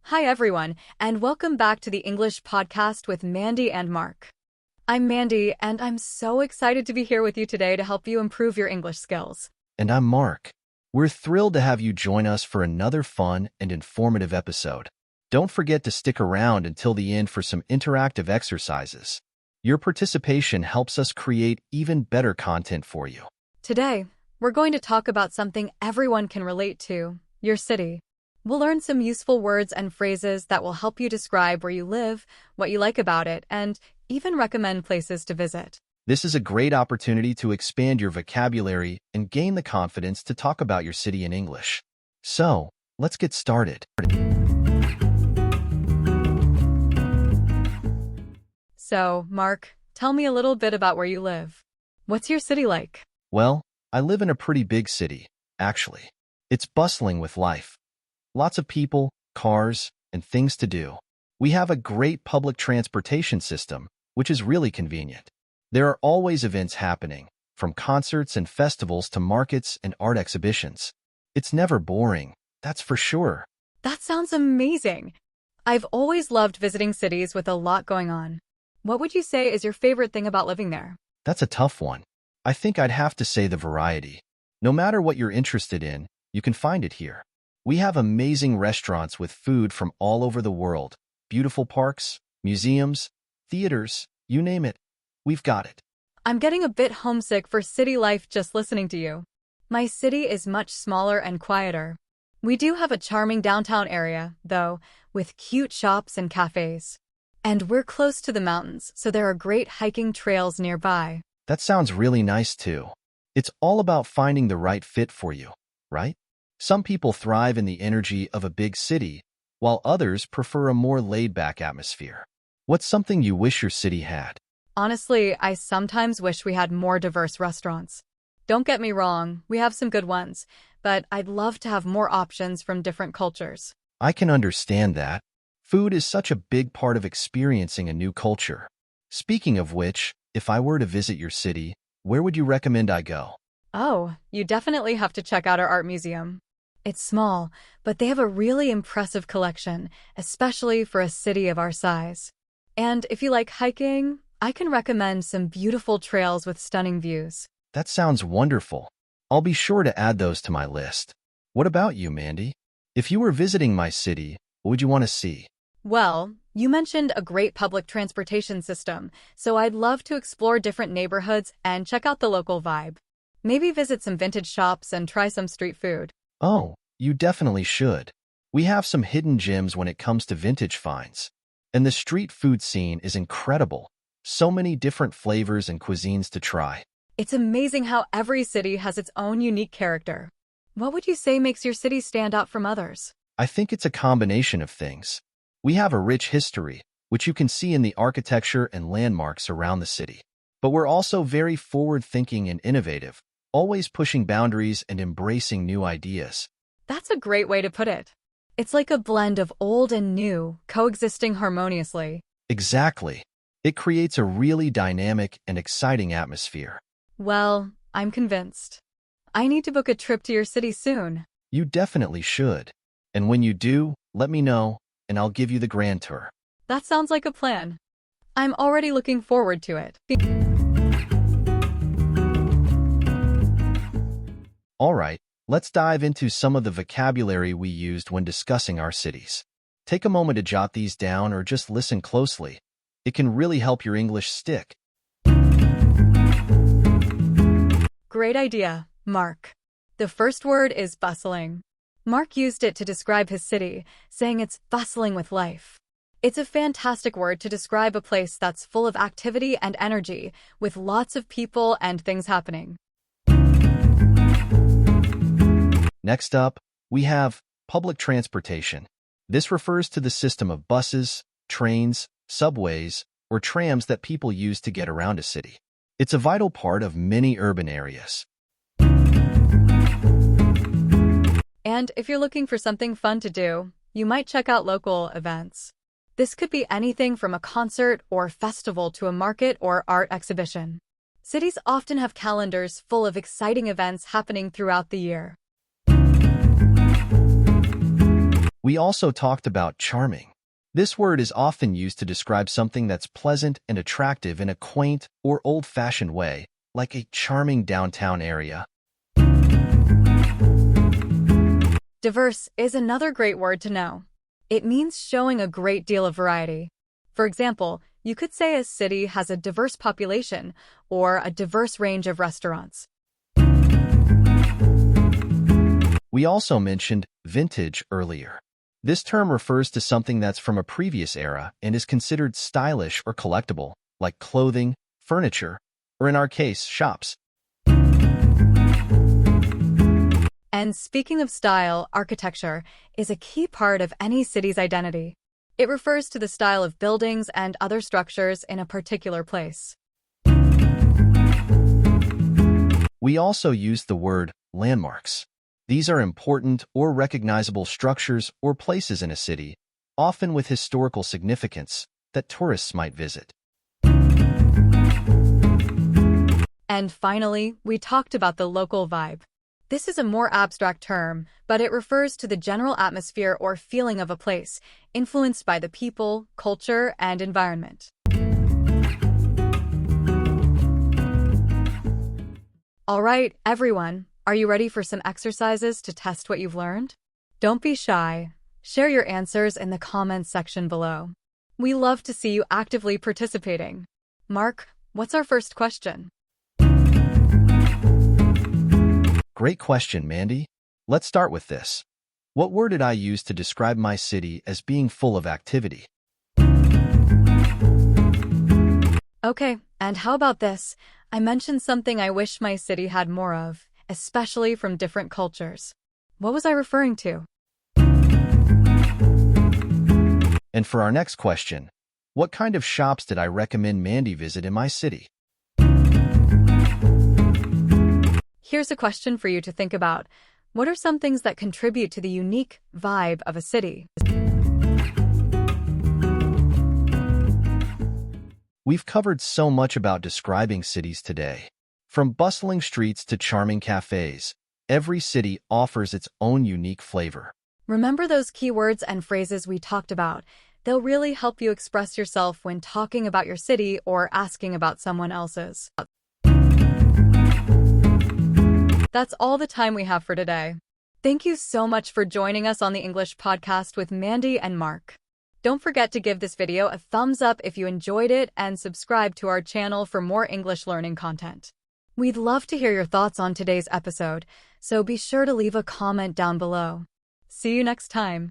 Hi everyone, and welcome back to the English podcast with Mandy and Mark. I'm Mandy, and I'm so excited to be here with you today to help you improve your English skills. And I'm Mark. We're thrilled to have you join us for another fun and informative episode. Don't forget to stick around until the end for some interactive exercises. Your participation helps us create even better content for you. Today, we're going to talk about something everyone can relate to, your city. We'll learn some useful words and phrases that will help you describe where you live, what you like about it, and even recommend places to visit. This is a great opportunity to expand your vocabulary and gain the confidence to talk about your city in English. So, let's get started. So, Mark, tell me a little bit about where you live. What's your city like? Well, I live in a pretty big city, actually. It's bustling with life. Lots of people, cars, and things to do. We have a great public transportation system, which is really convenient. There are always events happening, from concerts and festivals to markets and art exhibitions. It's never boring, that's for sure. That sounds amazing. I've always loved visiting cities with a lot going on. What would you say is your favorite thing about living there? That's a tough one. I think I'd have to say the variety. No matter what you're interested in, you can find it here. We have amazing restaurants with food from all over the world, beautiful parks, museums, theaters, you name it. We've got it. I'm getting a bit homesick for city life just listening to you. My city is much smaller and quieter. We do have a charming downtown area, though, with cute shops and cafes. And we're close to the mountains, so there are great hiking trails nearby. That sounds really nice too. It's all about finding the right fit for you, right? Some people thrive in the energy of a big city, while others prefer a more laid-back atmosphere. What's something you wish your city had? Honestly, I sometimes wish we had more diverse restaurants. Don't get me wrong, we have some good ones, but I'd love to have more options from different cultures. I can understand that. Food is such a big part of experiencing a new culture. Speaking of which, if I were to visit your city, where would you recommend I go? Oh, you definitely have to check out our art museum. It's small, but they have a really impressive collection, especially for a city of our size. And if you like hiking, I can recommend some beautiful trails with stunning views. That sounds wonderful. I'll be sure to add those to my list. What about you, Mandy? If you were visiting my city, what would you want to see? Well, you mentioned a great public transportation system, so I'd love to explore different neighborhoods and check out the local vibe. Maybe visit some vintage shops and try some street food. Oh, you definitely should. We have some hidden gems when it comes to vintage finds. And the street food scene is incredible. So many different flavors and cuisines to try. It's amazing how every city has its own unique character. What would you say makes your city stand out from others? I think it's a combination of things. We have a rich history, which you can see in the architecture and landmarks around the city. But we're also very forward-thinking and innovative, always pushing boundaries and embracing new ideas. That's a great way to put it. It's like a blend of old and new, coexisting harmoniously. Exactly. It creates a really dynamic and exciting atmosphere. Well, I'm convinced. I need to book a trip to your city soon. You definitely should. And when you do, let me know, and I'll give you the grand tour. That sounds like a plan. I'm already looking forward to it. All right, let's dive into some of the vocabulary we used when discussing our cities. Take a moment to jot these down or just listen closely. It can really help your English stick. Great idea, Mark. The first word is bustling. Mark used it to describe his city, saying it's bustling with life. It's a fantastic word to describe a place that's full of activity and energy, with lots of people and things happening. Next up, we have public transportation. This refers to the system of buses, trains, subways, or trams that people use to get around a city. It's a vital part of many urban areas. And if you're looking for something fun to do, you might check out local events. This could be anything from a concert or festival to a market or art exhibition. Cities often have calendars full of exciting events happening throughout the year. We also talked about charming. This word is often used to describe something that's pleasant and attractive in a quaint or old-fashioned way, like a charming downtown area. Diverse is another great word to know. It means showing a great deal of variety. For example, you could say a city has a diverse population or a diverse range of restaurants. We also mentioned vintage earlier. This term refers to something that's from a previous era and is considered stylish or collectible, like clothing, furniture, or in our case, shops. And speaking of style, architecture is a key part of any city's identity. It refers to the style of buildings and other structures in a particular place. We also use the word landmarks. These are important or recognizable structures or places in a city, often with historical significance, that tourists might visit. And finally, we talked about the local vibe. This is a more abstract term, but it refers to the general atmosphere or feeling of a place, influenced by the people, culture, and environment. All right, everyone, are you ready for some exercises to test what you've learned? Don't be shy. Share your answers in the comments section below. We love to see you actively participating. Mark, what's our first question? Great question, Mandy. Let's start with this. What word did I use to describe my city as being full of activity? Okay, and how about this? I mentioned something I wish my city had more of, especially from different cultures. What was I referring to? And for our next question, what kind of shops did I recommend Mandy visit in my city? Here's a question for you to think about. What are some things that contribute to the unique vibe of a city? We've covered so much about describing cities today. From bustling streets to charming cafes, every city offers its own unique flavor. Remember those keywords and phrases we talked about. They'll really help you express yourself when talking about your city or asking about someone else's. That's all the time we have for today. Thank you so much for joining us on the English podcast with Mandy and Mark. Don't forget to give this video a thumbs up if you enjoyed it and subscribe to our channel for more English learning content. We'd love to hear your thoughts on today's episode, so be sure to leave a comment down below. See you next time.